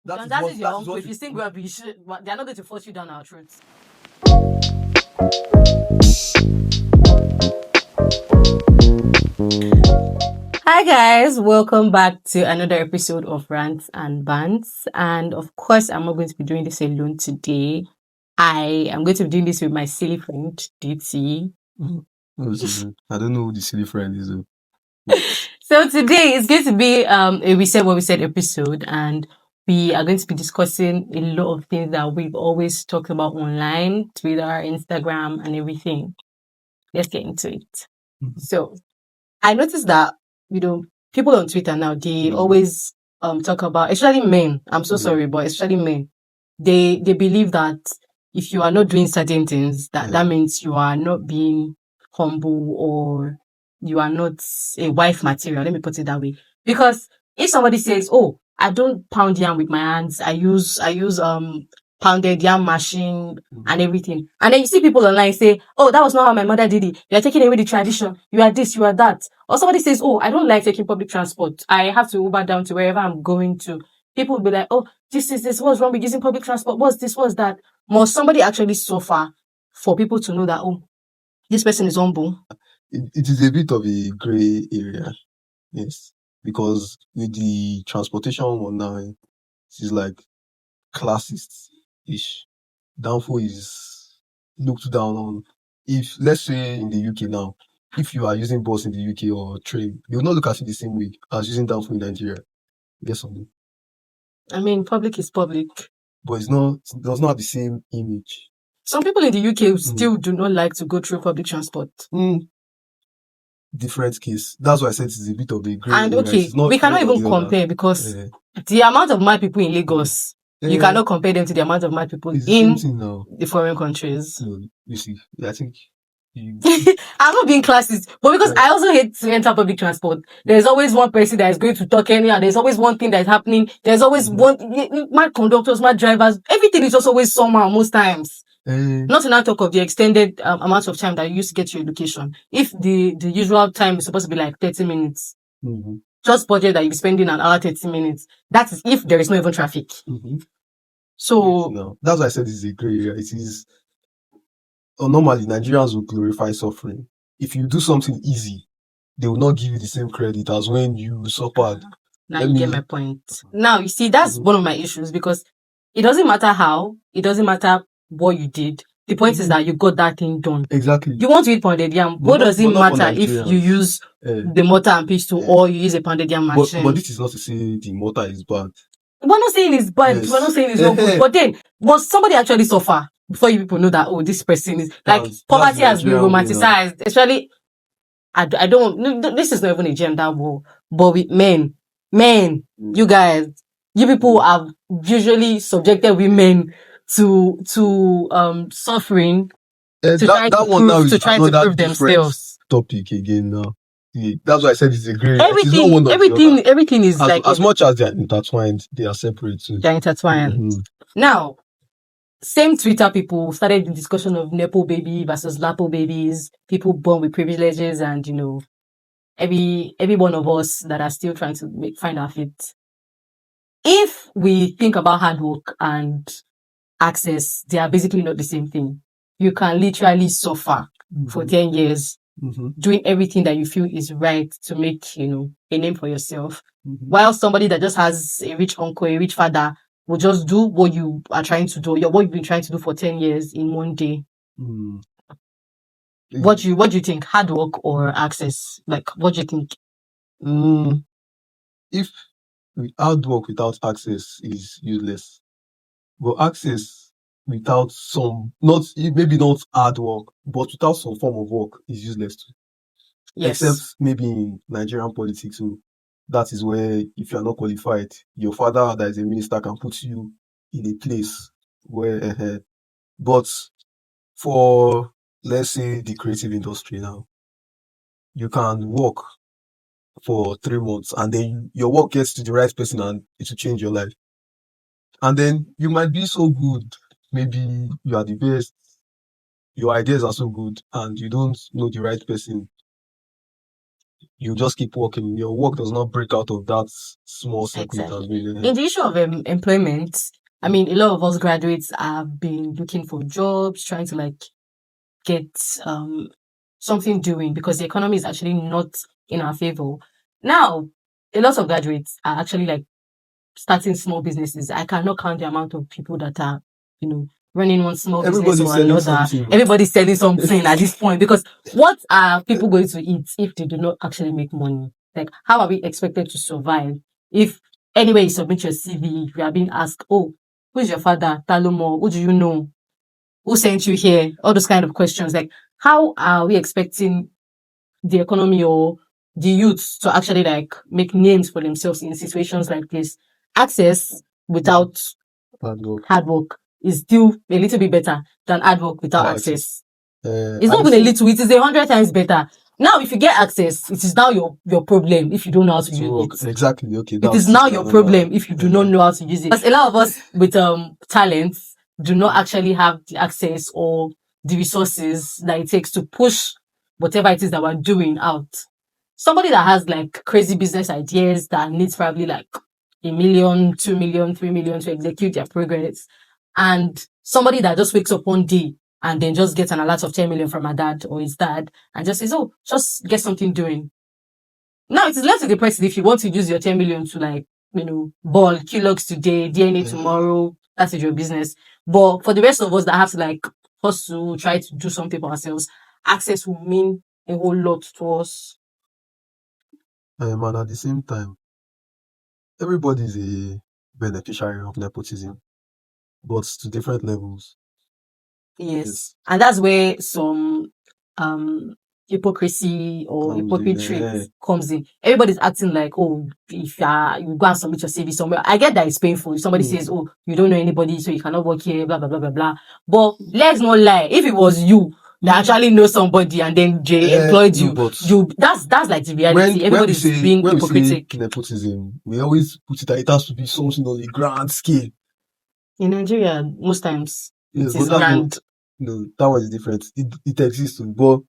That is your uncle. If you sing rubbish, they're not going to force you down our throats. Hi guys, welcome back to another episode of Rants and Bants. And of course, I'm not going to be doing this alone today. I am going to be doing this with my silly friend, DT. I don't know who the silly friend is. So today is going to be a We Said What We Said episode, and we are going to be discussing a lot of things that we've always talked about online, Twitter, Instagram, and everything. Let's get into it. So I noticed that, people on Twitter now, they always talk about, especially men, I'm so sorry, but especially men, they believe that if you are not doing certain things, that means you are not being humble or you are not a wife material. Let me put it that way. Because if somebody says, "Oh, I don't pound yam with my hands, I use pounded yam machine and everything," and then you see people online say, "Oh, that was not how my mother did it. You are taking away the tradition. You are this, you are that." Or somebody says, "Oh, I don't like taking public transport. I have to Uber down to wherever I'm going to." People will be like, "Oh, this, what's wrong with using public transport? What's this, what's that?" Must somebody actually suffer for people to know that, oh, this person is humble? It is a bit of a grey area, yes, because with the transportation one now, it is like classist-ish. Downfall is looked down on. If, let's say in the UK now, if you are using bus in the UK or train, they will not look at it the same way as using downfall in Nigeria. Yes or no? I mean, public is public. But it does not have the same image. Some people in the UK still do not like to go through public transport. Different case. That's why I said it's a bit of the grey And area. okay, we cannot even compare because the amount of mad people in Lagos, you cannot compare them to the amount of mad people in the foreign countries. No, you see, I think I'm not being classist, but because I also hate to enter public transport. There's always one person that is going to talk anyhow. There's always one thing that's happening. There's always mad conductors, mad drivers. Everything is just always somehow most times. Not to now talk of the extended amount of time that you used to get to your location. If the usual time is supposed to be like 30 minutes, just budget that you're spending an hour, 30 minutes. That is if there is no even traffic. So that's why I said it's a grey area. It is. Normally, Nigerians will glorify suffering. If you do something easy, they will not give you the same credit as when you suffered. Now you get my point. Now, you see, that's one of my issues because it doesn't matter how, it doesn't matter what you did. The point is that you got that thing done. Exactly. You want to eat pounded yam. What does it matter if you use the mortar and pestle or you use a pounded yam machine? But this is not to say the mortar is bad. We're not saying it's bad. Yes. We're not saying it's not good. But then, must somebody actually suffer before you people know that, oh, this person is like poverty has been romanticized? Especially, I don't. This is not even a gender war. But with men, you guys, you people have usually subjected women to suffering to try to prove themselves. Topic again now. That's why I said it's a grey. Everything is like as much as they are intertwined, they are separate too. They're intertwined. Now, same Twitter people started the discussion of Nepo baby versus Lapo babies, people born with privileges, and every one of us that are still trying to find our feet. If we think about hard work and access, they are basically not the same thing. You can literally suffer for 10 years doing everything that you feel is right to make, a name for yourself. While somebody that just has a rich uncle, a rich father will just do what you are trying to do, what you've been trying to do for 10 years in one day. What do you think? Hard work or access? Like, what do you think? If hard work without access is useless, but access without maybe not hard work, but without some form of work is useless too. Yes. Except maybe in Nigerian politics, so that is where if you are not qualified, your father that is a minister can put you in a place where. But for, let's say, the creative industry now, you can work for 3 months and then your work gets to the right person and it will change your life. And then you might be so good. Maybe you are the best. Your ideas are so good and you don't know the right person. you just keep working. Your work does not break out of that small circle it has been. In the issue of employment, I mean, a lot of us graduates have been looking for jobs, trying to like get something doing because the economy is actually not in our favor. Now, a lot of graduates are actually like starting small businesses. I cannot count the amount of people that are, running one small business Everybody's or selling another. something. Everybody's selling something at this point because what are people going to eat if they do not actually make money? Like, how are we expected to survive if anyway you submit your CV, you are being asked, oh, who's your father? Talomo, who do you know? Who sent you here? All those kind of questions. Like, how are we expecting the economy or the youth to actually like make names for themselves in situations like this? Access without hard work is still a little bit better than hard work without access. It's not even a little, it is 100 times better. Now, if you get access, it is now your problem if you don't know how to use it. Exactly. Okay. It is now your problem if you do not know how to use it. Because a lot of us with talents do not actually have the access or the resources that it takes to push whatever it is that we're doing out. Somebody that has like crazy business ideas that needs probably like 1 million, 2 million, 3 million to execute their progress, and somebody that just wakes up one day and then just gets an alert of 10 million from her dad or his dad and just says, oh, just get something doing. Now it is left to the person if you want to use your 10 million to like, ball, Kellogg's today, DNA tomorrow, that is your business. But for the rest of us that have to like hustle, try to do something for ourselves, access will mean a whole lot to us. And at the same time, everybody is a beneficiary of nepotism, but to different levels. Yes. And that's where some hypocrisy or hypocrisy comes in. Everybody's acting like, oh, if you go and submit your CV somewhere, I get that it's painful. If somebody says, oh, you don't know anybody, so you cannot work here, blah, blah, blah, blah, blah. But let's not lie. If it was you that actually know somebody and then they employed you, that's like the reality. Everybody's being hypocritic. Nepotism, we always put it that it has to be something on a grand scale. In Nigeria, most times, yes, it is grand. That one is different. It exists, but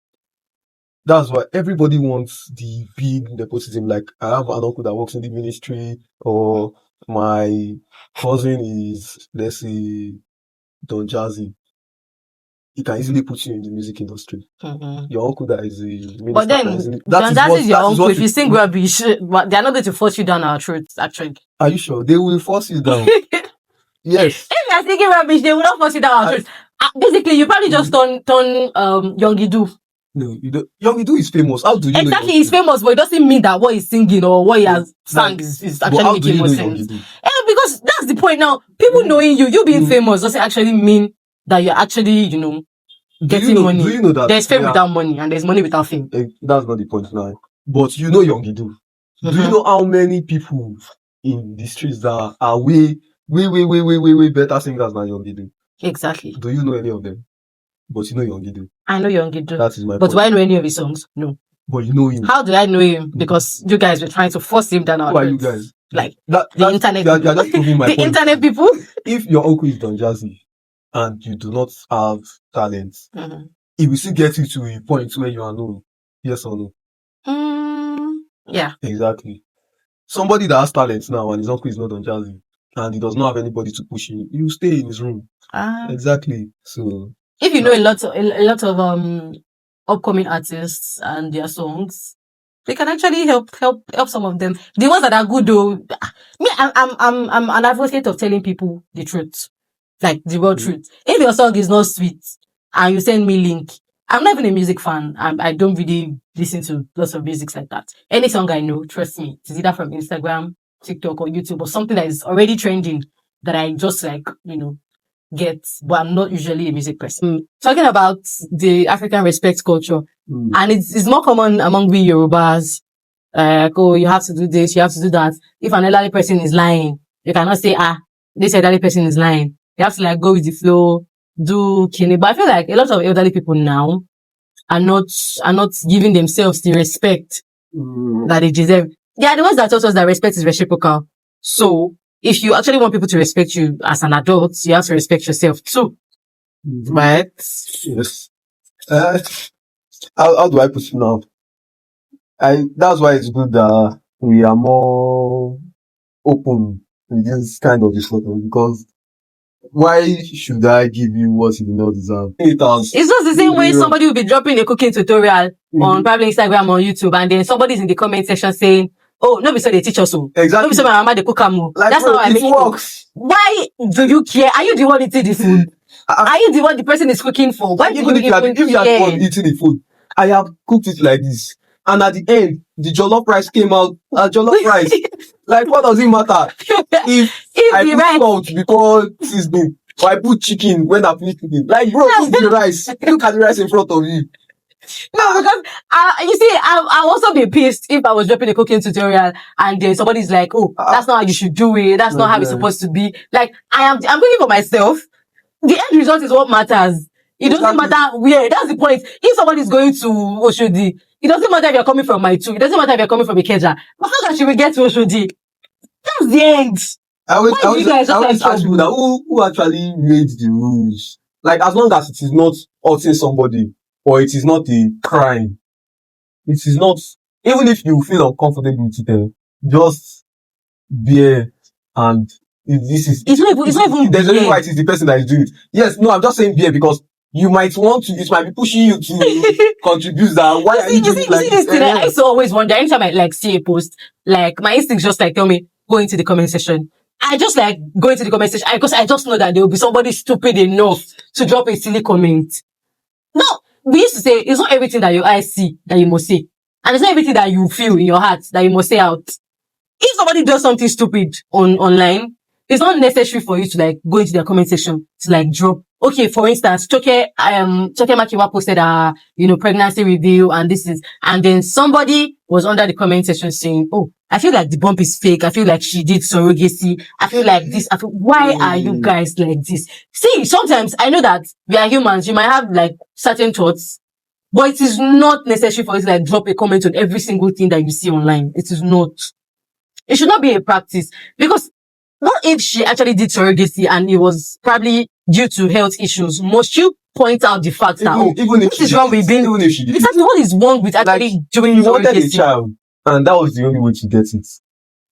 that's why everybody wants the big nepotism. Like, I have an uncle that works in the ministry, or my cousin is, let's say, Don Jazzy. He can easily put you in the music industry. Your uncle that is a minister. But then, Don Jazzy is your uncle. If you sing rubbish, but they're not going to force you down our throats, actually. Are you sure? They will force you down. Yes. If you're singing rubbish, they will not force you down our throats. Basically, you probably just turn Yongidu. No, you don't. Yongidu is famous. How do you know? Exactly, he's famous, but it doesn't mean that what he's singing or what he has sang is actually making more sense. Because that's the point now. People knowing you being famous doesn't actually mean that you're actually, getting money. Do you know that there's fame without money and there's money without fame? That's not the point now. But you know Yongidu. Do you know how many people in the streets that are way better singers than Yongidu? Exactly. Do you know any of them? But you know Yongidu. I know Yongidu. That is my point. But do I know any of his songs? No. But you know him. How do I know him? Because you guys were trying to force him down our Who are you guys? Like the internet. You're just proving my point. Internet people. If your uncle is Don Jazzy and you do not have talent, it will still get you to a point where you are known. Yes or no? Yeah. Exactly. Somebody that has talent now and his uncle is not Don Jazzy and he does not have anybody to push him, you stay in his room. Exactly. So if you know a lot of upcoming artists and their songs, they can actually help some of them. The ones that are good though, me, I'm an advocate of telling people the truth, like the real truth. If your song is not sweet and you send me link, I'm not even a music fan. I don't really listen to lots of music like that. Any song I know, trust me, it's either from Instagram, TikTok, or YouTube, or something that is already trending that I just like, get, but I'm not usually a music person. Talking about the African respect culture, and it's more common among we Yorubas. Oh, you have to do this, you have to do that. If an elderly person is lying, you cannot say, this elderly person is lying. You have to like go with the flow, do kidney. But I feel like a lot of elderly people now are not giving themselves the respect that they deserve. They are the ones that taught us that respect is reciprocal. So if you actually want people to respect you as an adult, you have to respect yourself too. Right? Yes. How do I put it now? That's why it's good that we are more open in this kind of discussion, because why should I give you what you do not deserve? It's just the same way somebody will be dropping a cooking tutorial on probably Instagram or YouTube, and then somebody's in the comment section saying, "Oh, no, be so they teach us so. Exactly. No, be so my mama they cook am. Like, That's bro, not how I make it it. works. Why do you care? Are you the one eating the food? Are you the one the person is cooking for? Why do Even you if you are the care? one eating the food, I have cooked it like this, and at the end, the jollof rice came out as jollof rice. Like, what does it matter if I the put rice, salt before seasoning, or I put chicken when I finish cooking? Like, bro, cook the rice. Look at the rice in front of you. no, because you see, I'll also be pissed if I was dropping a cooking tutorial and then somebody's like, "Oh, that's not how you should do it. That's not how it's supposed to be." Like, I'm cooking for myself. The end result is what matters. It doesn't Exactly. matter where. That's the point. If somebody is going to Oshodi, it doesn't matter if you're coming from Maitu. It doesn't matter if you're coming from Ikeja. As long as she will get to Oshodi, that's the end. I always Why do you guys just like ask people that who actually made the rules. Like, as long as it is not hurting somebody, or it is not a crime, it is not. Even if you feel uncomfortable with it, just bear. And if this is, It's not even there's a reason beer. why it is the person that is doing it. Yes, no, I'm just saying bear because you might want to. It might be pushing you to contribute. That why are you doing it like this thing? I this? used to always wonder anytime I like see a post, like my instincts just like tell me go into the comment section. I just like go into the comment section because I just know that there will be somebody stupid enough to drop a silly comment. No, we used to say it's not everything that your eyes see that you must say, and it's not everything that you feel in your heart that you must say out. If somebody does something stupid online, it's not necessary for you to like go into their comment section to like drop. Okay, for instance, Choke Makiwa posted a pregnancy review, and and then somebody was under the comment section saying, "Oh, I feel like the bump is fake. I feel like she did surrogacy. I feel like this. Why are you guys like this?" See, sometimes I know that we are humans. You might have like certain thoughts, but it is not necessary for you to like drop a comment on every single thing that you see online. It is not. It should not be a practice, because what if she actually did surrogacy and it was probably due to health issues? Must you point out the fact that Even if what is wrong with being? even if she did, Exactly, what is wrong with actually doing she wanted a surrogacy? child, and that was the only way to get it.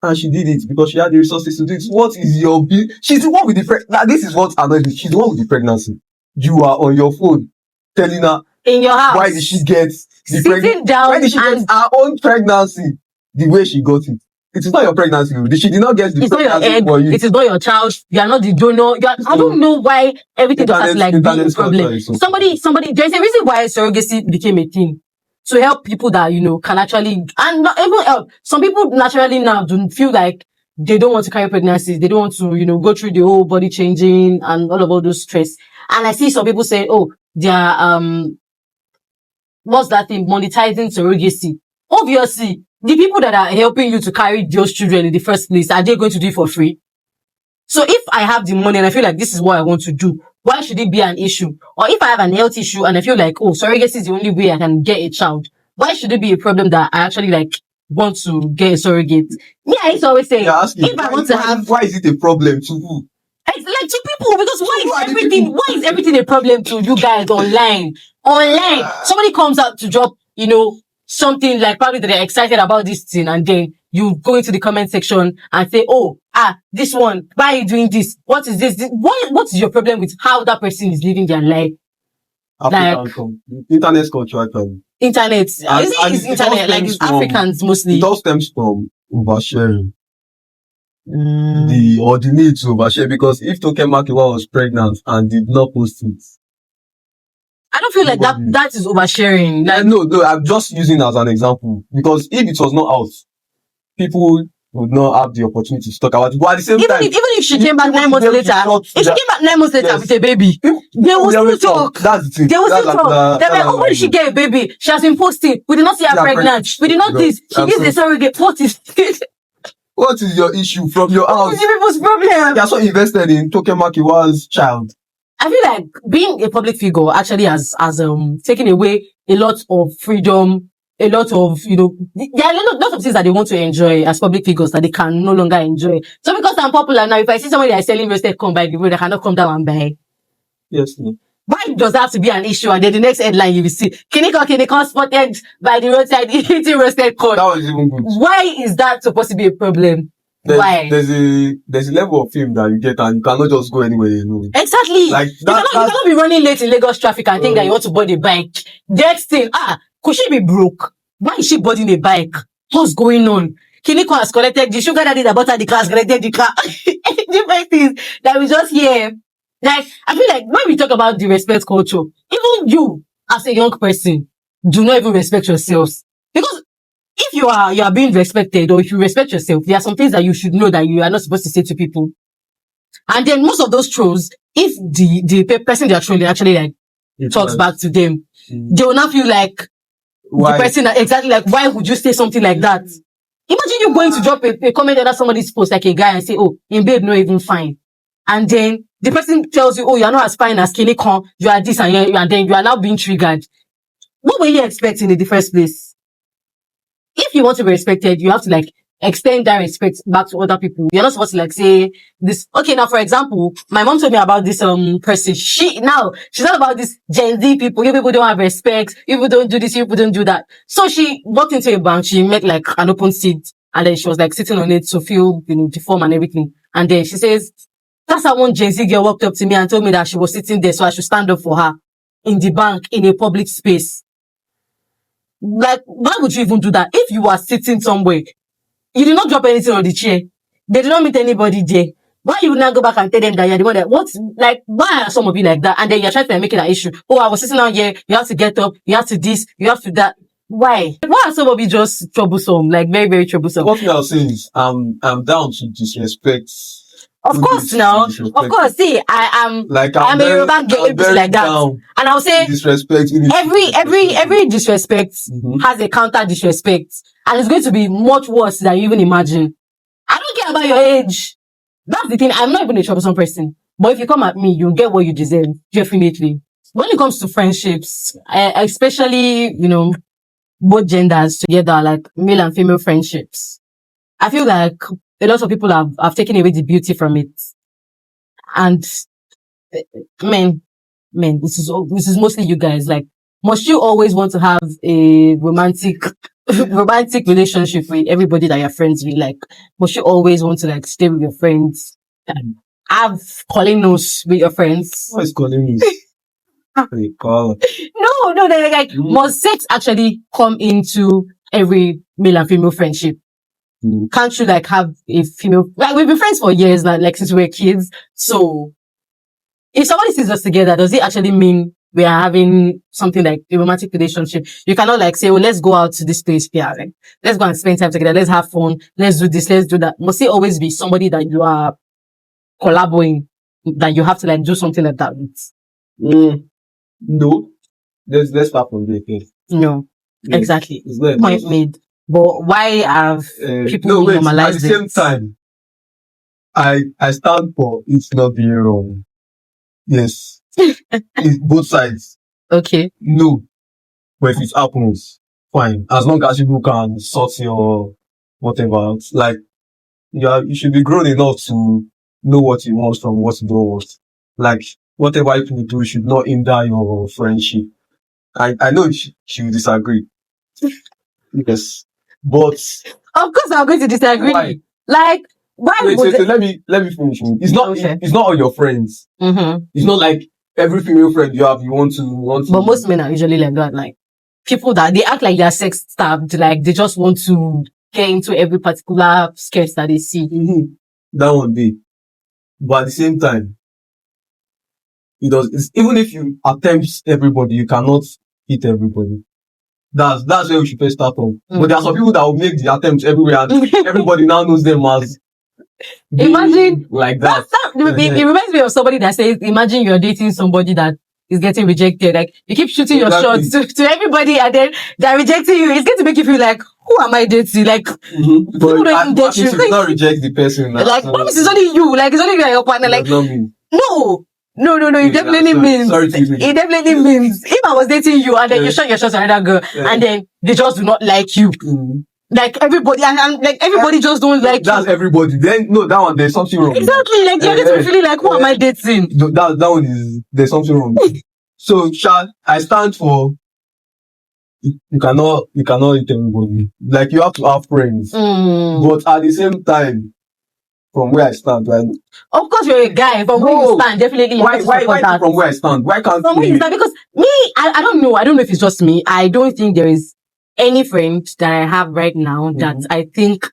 And she did it because she had the resources to do it. What is your She's the one with the this is what annoys me. She's the one with the pregnancy. You are on your phone telling her In your house, why did she get the sitting down why did she get her own pregnancy the way she got it? It is not your pregnancy. She did not get the it's not your pregnancy egg. for you. It is not your child. You are not the donor. I don't know why everything just has to like be a problem. Somebody. There's a reason why surrogacy became a thing, to help people that can actually, and not even help. Some people naturally now don't feel like they don't want to carry pregnancies. They don't want to go through the whole body changing and all those stress. And I see some people say, "Oh, they are what's that thing? Monetizing surrogacy." Obviously, the people that are helping you to carry those children in the first place, are they going to do it for free? So if I have the money and I feel like this is what I want to do, why should it be an issue? Or if I have an health issue and I feel like, oh, surrogacy is the only way I can get a child, why should it be a problem that I actually like want to get a surrogate? Me, I used to always say, if I want to have, why is it a problem to who? it's like to people, because why is everything a problem to you guys online? Somebody comes out to drop, something like probably that they're excited about this thing, and then you go into the comment section and say, "Oh, this one, why are you doing this? What is this? What is your problem with how that person is living their life?" Internet culture actually. Internet. It's internet, like it's Africans mostly. It all stems from oversharing. The need to overshare, because if Toke Makiwa was pregnant and did not post it, I don't feel like that is oversharing. Like, no, I'm just using it as an example, because if it was not out, people would not have the opportunity to talk about it. But at the same time, even if she came back 9 months later, with a baby, they will still talk. That's the thing. They will still talk. They're like, "Oh, when did she get a baby? She has been posting. We did not see her pregnant. We did not this. She is a surrogate. What is it?" What is your issue from your house? What is people's problem? You're so invested in Toke Makiwa's child. I feel like being a public figure actually has taken away a lot of freedom, a lot of, there are a lot of things that they want to enjoy as public figures that they can no longer enjoy. So because I'm popular now, if I see somebody that is selling roasted corn by the road, I cannot come down and buy. Yes. No. Why does that have to be an issue? And then the next headline you will see, Kinikon spotted by the roadside eating roasted corn. That was even good. Why is that supposed to be a problem? Why? There's a level of fame that you get and you cannot just go anywhere you know. Exactly. Like you cannot be running late in Lagos traffic and think that you want to board a bike. Next thing, could she be broke? Why is she boarding a bike? What's going on? Kiniko has collected the sugar daddy that bought her the car has collected the car. Different things that we just hear. Like, I feel like when we talk about the respect culture, even you as a young person do not even respect yourselves. Because if you are being respected, or if you respect yourself, there are some things that you should know that you are not supposed to say to people. And then most of those trolls, if the person they're trolling actually like talks back to them, they will not feel like why? The person exactly like, why would you say something like that? Imagine you going to drop a comment under somebody's post like a guy and say, oh, in babe, not even fine. And then the person tells you, oh, you're not as fine as Kinikon, you are this and then you are now being triggered. What were you expecting in the first place? If you want to be respected, you have to like extend that respect back to other people. You're not supposed to like say this. Okay, now for example, my mom told me about this person. She's not about this Gen Z people. You people don't have respect. You people don't do this. You people don't do that. So she walked into a bank. She met like an open seat, and then she was like sitting on it to feel the form and everything. And then she says, "That's how one Gen Z girl walked up to me and told me that she was sitting there, so I should stand up for her in the bank in a public space." Like, why would you even do that? If you are sitting somewhere, you did not drop anything on the chair. They did not meet anybody there. Why you would not go back and tell them that you're the one that, why are some of you like that? And then you're trying to make it an issue. Oh, I was sitting down here. You have to get up. You have to this. You have to that. Why? Why are some of you just troublesome? Like, very, very troublesome. What we are saying is, I'm down to disrespect. Of course, now. Of course, see, I'm a Yoruba girl like that. And I'll say, disrespect. Every disrespect has a counter disrespect. And it's going to be much worse than you even imagine. I don't care about your age. That's the thing. I'm not even a troublesome person. But if you come at me, you'll get what you deserve. Definitely. When it comes to friendships, especially, both genders together, like male and female friendships, I feel like a lot of people have taken away the beauty from it. And men, this is mostly you guys. Like, must you always want to have a romantic relationship with everybody that you're friends with? Like, must you always want to like stay with your friends and have calling notes with your friends? What is calling notes? No, they're like, must sex actually come into every male and female friendship? Can't you like have a female, like we've been friends for years now, like since we were kids. So if somebody sees us together, does it actually mean we are having something like a romantic relationship? You cannot like say, oh, let's go out to this place. Yeah, like, let's go and spend time together. Let's have fun. Let's do this. Let's do that. Must it always be somebody that you are collaborating, that you have to like do something like that with? No. Let's start from there. No, yes. Exactly. Point made. But why have people normalized at the same time, I stand for it's not being wrong. Yes. It's both sides. Okay. No. But if it happens, fine. As long as you can sort your whatever out. Like, you should be grown enough to know what you want from what you don't want. Like, whatever you do should not hinder your friendship. I know she will disagree. Yes. But of course I'm going to disagree. Why? Like, why wait, would let me finish. It's not okay. It's not all your friends. It's not like every female friend you have you want to. But most men are usually like that. Like people that they act like they're sex starved, like they just want to get into every particular sketch that they see. That one day. But at the same time, even if you attempt everybody, you cannot hit everybody. That's where we should first start from. But there are some people that will make the attempts everywhere and everybody now knows them as imagine like that. It reminds me of somebody that says, imagine you're dating somebody that is getting rejected. Like you keep shooting your shots to everybody and then they're rejecting you. It's going to make you feel like, who am I dating? Like people don't even date you. Should not reject the person. Like promise it's only you. Like it's only you and your partner. Like no. It definitely means. It definitely means if I was dating you and then you shot your shots at another girl and then they just do not like you. Like everybody and like everybody just don't like that's you. Everybody. Then no, that one there's something wrong. Exactly. Like you're getting feeling like who am I dating? That one is there's something wrong. So, I stand for you cannot hate everybody. Like, you have to have friends. But at the same time, from where I stand, right? Of course, you're a guy. From where you stand, definitely. Why from where I stand? Why can't from where you stand? Because me, I don't know. I don't know if it's just me. I don't think there is any friend that I have right now that I think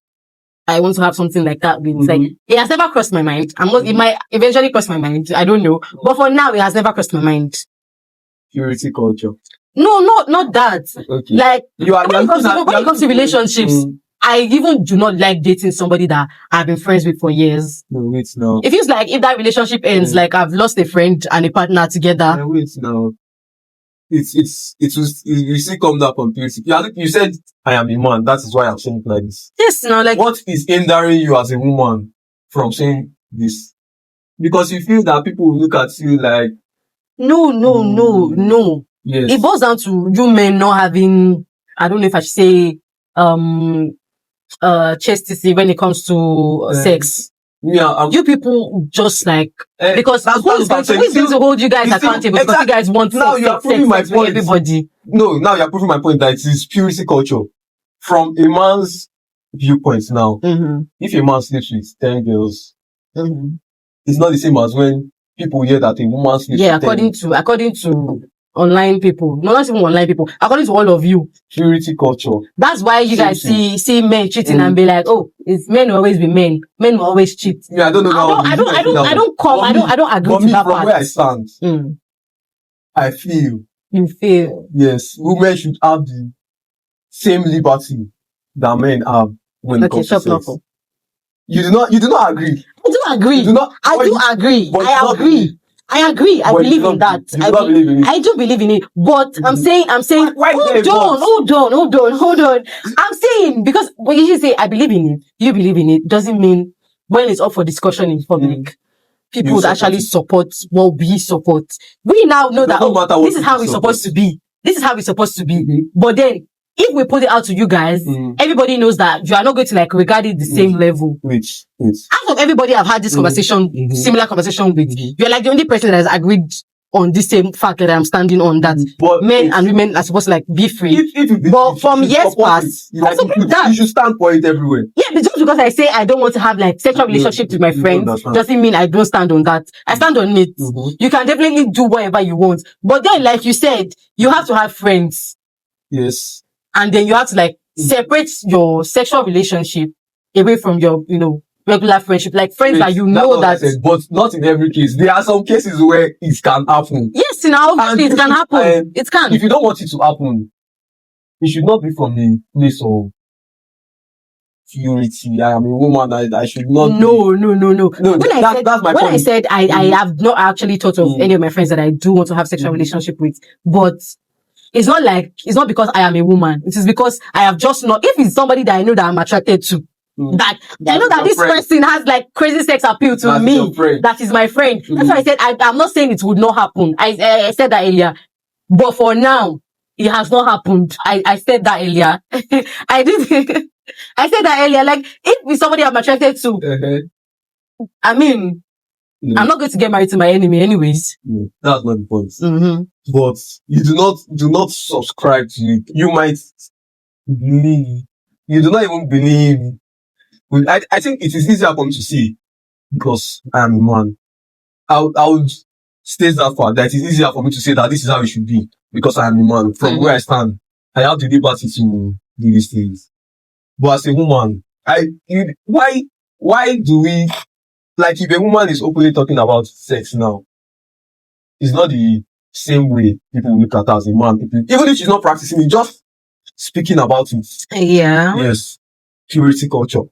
I want to have something like that with. Like, it has never crossed my mind. It might eventually cross my mind. I don't know. But for now, it has never crossed my mind. Purity culture. No, not that. Okay. Like, when it comes to relationships, I even do not like dating somebody that I've been friends with for years. No, wait now. It feels like if that relationship ends, like I've lost a friend and a partner together. No, wait now. You still come down from purity. You said I am a man. That is why I'm saying it like this. Yes, no, like, what is hindering you as a woman from saying this? Because you feel that people will look at you like no. Yes. It boils down to you men not having, I don't know if I should say, chastity when it comes to sex. Yeah, you people just like, because who's going to hold you guys accountable? Because you guys want now you are proving my point. Everybody. No, now you are proving my point that it is purity culture. From a man's viewpoint now, if a man sleeps with 10 girls, it's not the same as when people hear that a woman sleeps with 10. According to online people, no, not even online people, according to all of you, purity culture. That's why you guys see men cheating and be like, oh, it's men will always be men. Men will always cheat. Yeah, I don't know. I don't agree with that from part. Where I stand, I feel. You feel. Yes, women should have the same liberty that men have when it comes to sex. You do not agree. I do agree. I do agree. I agree. I believe in that. I do believe in it. But I'm saying, hold on. I'm saying, because when you say I believe in it, you believe in it, doesn't mean when it's up for discussion in public, people would actually support what we support. We now know that this is how it's supposed to be. This is how it's supposed to be. But then, if we put it out to you guys, everybody knows that you are not going to like regard it the same level. Which out of everybody I've had this conversation, similar conversation with, you're like the only person that has agreed on this same fact that I'm standing on, that men and women are supposed to like be free. But from years past, you should stand for it everywhere. Yeah, but just because I say I don't want to have like sexual relationships with my friends doesn't mean I don't stand on that. I stand on it. You can definitely do whatever you want. But then, like you said, you have to have friends. Yes. And then you have to like separate your sexual relationship away from your, regular friendship, like friends that you know that. But not in every case. There are some cases where it can happen. Yes, obviously it can happen. It can. If you don't want it to happen, it should not be from a place of purity. I am a woman. I should not. No. That's my point. When I said I have not actually thought of any of my friends that I do want to have sexual relationship with, but it's not because I am a woman. It is because I have just not. If it's somebody that I know that I'm attracted to, that I know that this person has like crazy sex appeal to me, that is my friend. That's why I said I'm not saying it would not happen. I said that earlier, but for now it has not happened. I said that earlier. I did. I said that earlier. Like, if it's somebody I'm attracted to, I mean, I'm not going to get married to my enemy anyways. That's not the point. But you do not subscribe to it. You might believe. You do not even believe. I think it is easier for me to see because I am a man. I would state that far, that it is easier for me to say that this is how it should be because I am a man. From where I stand, I have the liberty to do these things. But as a woman, why do we, like, if a woman is openly talking about sex now, it's not the same way people look at her as a man. Even if she's not practicing it, just speaking about it. Yeah. Yes. Purity culture.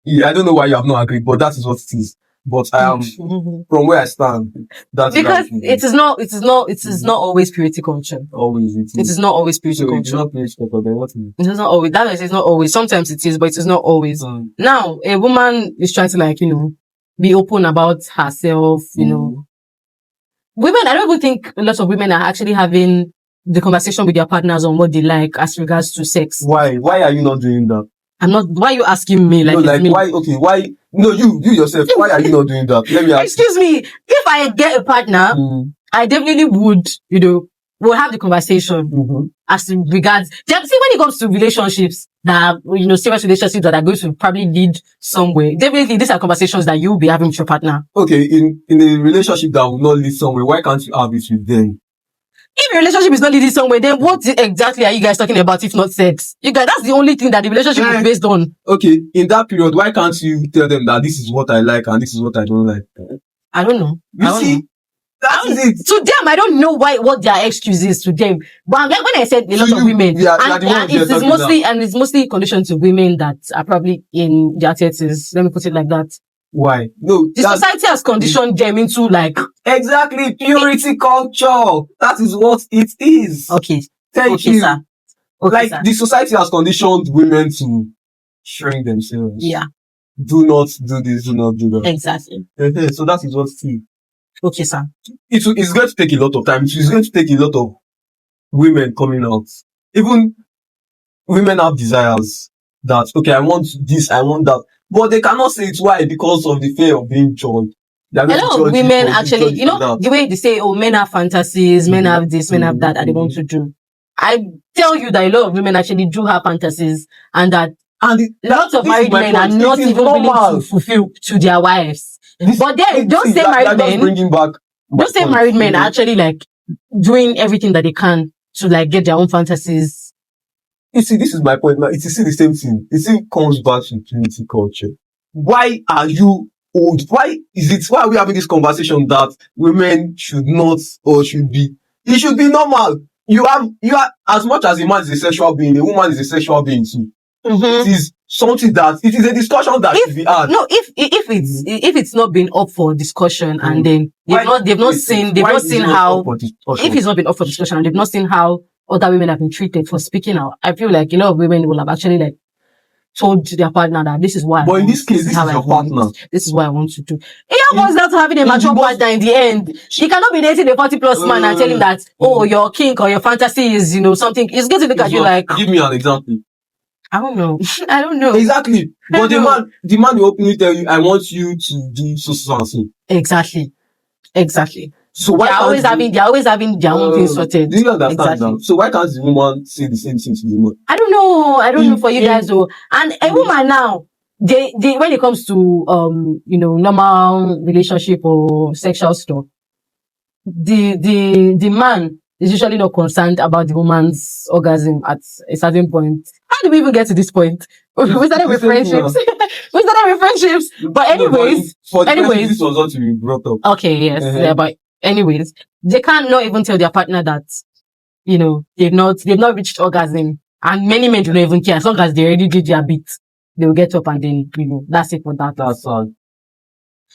Yeah, I don't know why you have not agreed, but that is what it is. But I am from where I stand. That's because it is not always purity culture. Always it It's not purity culture, then what is it? It is not always. That is, it's not always. Sometimes it is, but it is not always. Now, a woman is trying to like, be open about herself, Women, I don't even think a lot of women are actually having the conversation with their partners on what they like as regards to sex. Why? Why are you not doing that? I'm not. Why are you asking me? Like, why? Okay, why? No, you yourself. Why are you not doing that? Let me ask. Excuse me. If I get a partner I definitely would, we'll have the conversation as to regards. See, when it comes to relationships that are, serious relationships that are going to probably lead somewhere, definitely these are conversations that you'll be having with your partner. Okay, in a relationship that will not lead somewhere, why can't you have it with them? If your relationship is not leading somewhere, then what exactly are you guys talking about if not sex? You guys, that's the only thing that the relationship is based on. Okay, in that period, why can't you tell them that this is what I like and this is what I don't like? I don't know. You see? That is it. To them, I don't know what their excuse is to them. But when I said a lot of women, it's mostly conditioned to women that are probably in their 30s. Let me put it like that. Why? No, the society has conditioned them into exactly purity culture. That is what it is. Okay. Thank you. Sir. Okay, sir. The society has conditioned women to shrink themselves. Yeah. Do not do this, do not do that. Exactly. So that is what's key. Okay, sir. It's going to take a lot of time. It's going to take a lot of women coming out. Even women have desires that, okay, I want this, I want that. But they cannot say it. Why? Because of the fear of being judged. A lot of women actually, the way they say, men have fantasies, men have this, men have that, and they want to do. I tell you that a lot of women actually do have fantasies, and that lots of married men are not even willing to fulfill to their wives. But then, those same married men are actually doing everything that they can to get their own fantasies. You see, this is my point now. It is still the same thing. It still comes back to purity culture. Why are you old? Why are we having this conversation that women should not or should be? It should be normal. You are, as much as a man is a sexual being, a woman is a sexual being too. It is something it is a discussion that should be had. No, if it's not been up for discussion and then they've not seen how, if it's not been up for discussion and they've not seen how other women have been treated for speaking out, I feel like a lot of women will have actually told their partner that this is why. But in this case, this is your partner. This is what I want to do. It boils down to having a mature partner in the end. She cannot be dating a 40+ man and tell him that, your kink or your fantasy is, something. He's going to look at you like. Give me an example. I don't know. I don't know. Exactly. But the man will openly tell you, I want you to do so and so. Exactly. So why they're always having their own things sorted. Do you understand now? So why can't the woman say the same thing to the woman? I don't know for you guys though. And a woman now, they when it comes to normal relationship or sexual stuff, the man is usually not concerned about the woman's orgasm at a certain point. How did we even get to this point? We started with friendships. But anyways, this was what we brought up. Okay, yes. Yeah, but anyways, they can't not even tell their partner that, they've not reached orgasm. And many men do not even care. As long as they already did their bit, they will get up and then, that's it for that. That's all.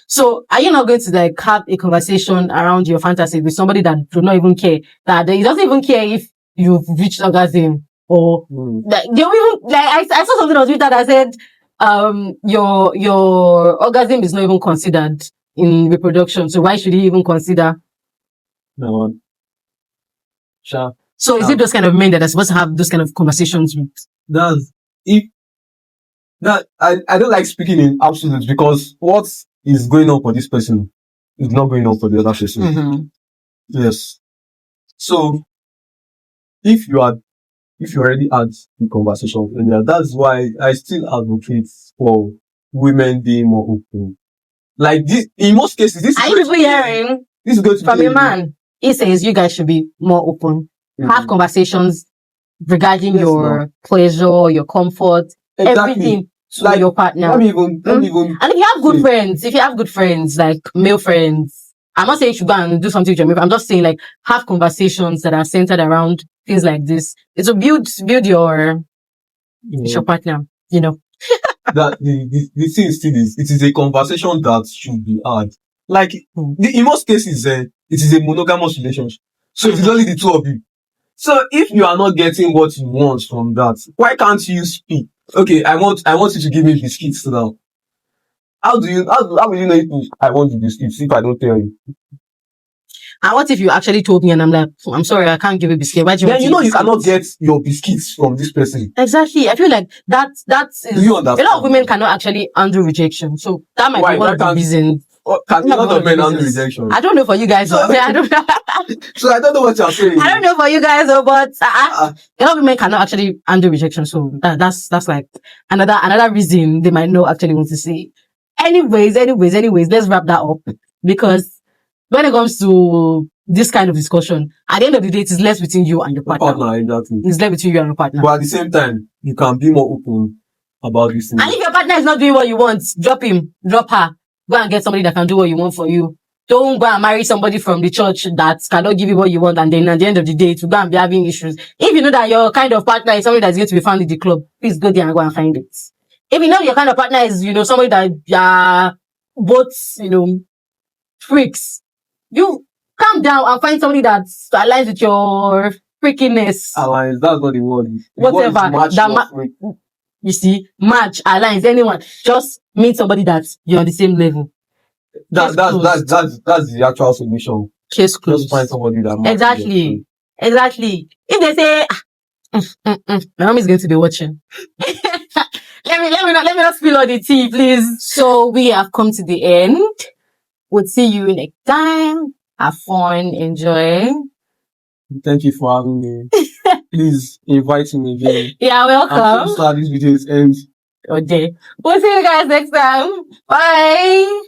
So, are you not going to have a conversation around your fantasy with somebody that do not even care? That he doesn't even care if you've reached orgasm or they don't even I saw something on Twitter that said your orgasm is not even considered in reproduction. So why should he even consider? No one. Sure. So is it those kind of men that are supposed to have those kind of conversations with? I don't like speaking in absolutes because what is going on for this person is not going on for the other person. Mm-hmm. Yes. So if you already had the conversation earlier, that's why I still advocate for women being more open. This, in most cases, this are you hearing this is going to from a man? He says you guys should be more open. Mm-hmm. Have conversations regarding your pleasure, your comfort, everything to your partner. Let me even. And if you have good friends, like male friends, I'm not saying you should go and do something with your male. I'm just saying have conversations that are centered around things like this. It will build your partner, That the thing still is, it is a conversation that should be had. In most cases, it is a monogamous relationship. So it's only the two of you. So if you are not getting what you want from that, why can't you speak? Okay, I want you to give me biscuits now. How will you know if I want the biscuits if I don't tell you? And what if you actually told me and I'm like, I'm sorry, I can't give you biscuits. Why do you want you cannot get your biscuits from this person. Exactly. I feel like that is, do you understand? A lot of women cannot actually handle rejection. So that might be one of the reasons. Can a lot of men handle rejection? I don't know for you guys. So, I don't know. So I don't know what you're saying. I don't know for you guys, but a lot of men cannot actually handle rejection. So that's like another reason they might not actually want to say. Anyways, let's wrap that up, because when it comes to this kind of discussion, at the end of the day, it is left between you and your partner. Exactly. It's left between you and your partner. But at the same time, you can be more open about this thing. And if your partner is not doing what you want, drop him, drop her. Go and get somebody that can do what you want for you. Don't go and marry somebody from the church that cannot give you what you want, and then at the end of the day, to go and be having issues. If you know that your kind of partner is somebody that's going to be found in the club, please go there and go and find it. If you know your kind of partner is, somebody that both, freaks, you calm down and find somebody that aligns with your freakiness. Alliance, that's not the word. Whatever. You see, match, alliance, anyone. Just meet somebody that you're on the same level. That's the actual solution. Case closed. Just find somebody that matches. Exactly. If they say, my mom is going to be watching. let me not spill all the tea, please. So we have come to the end. We'll see you next time. Have fun, enjoy. Thank you for having me. Please invite me again. Yeah, welcome. After this video ends. Okay. We'll see you guys next time. Bye.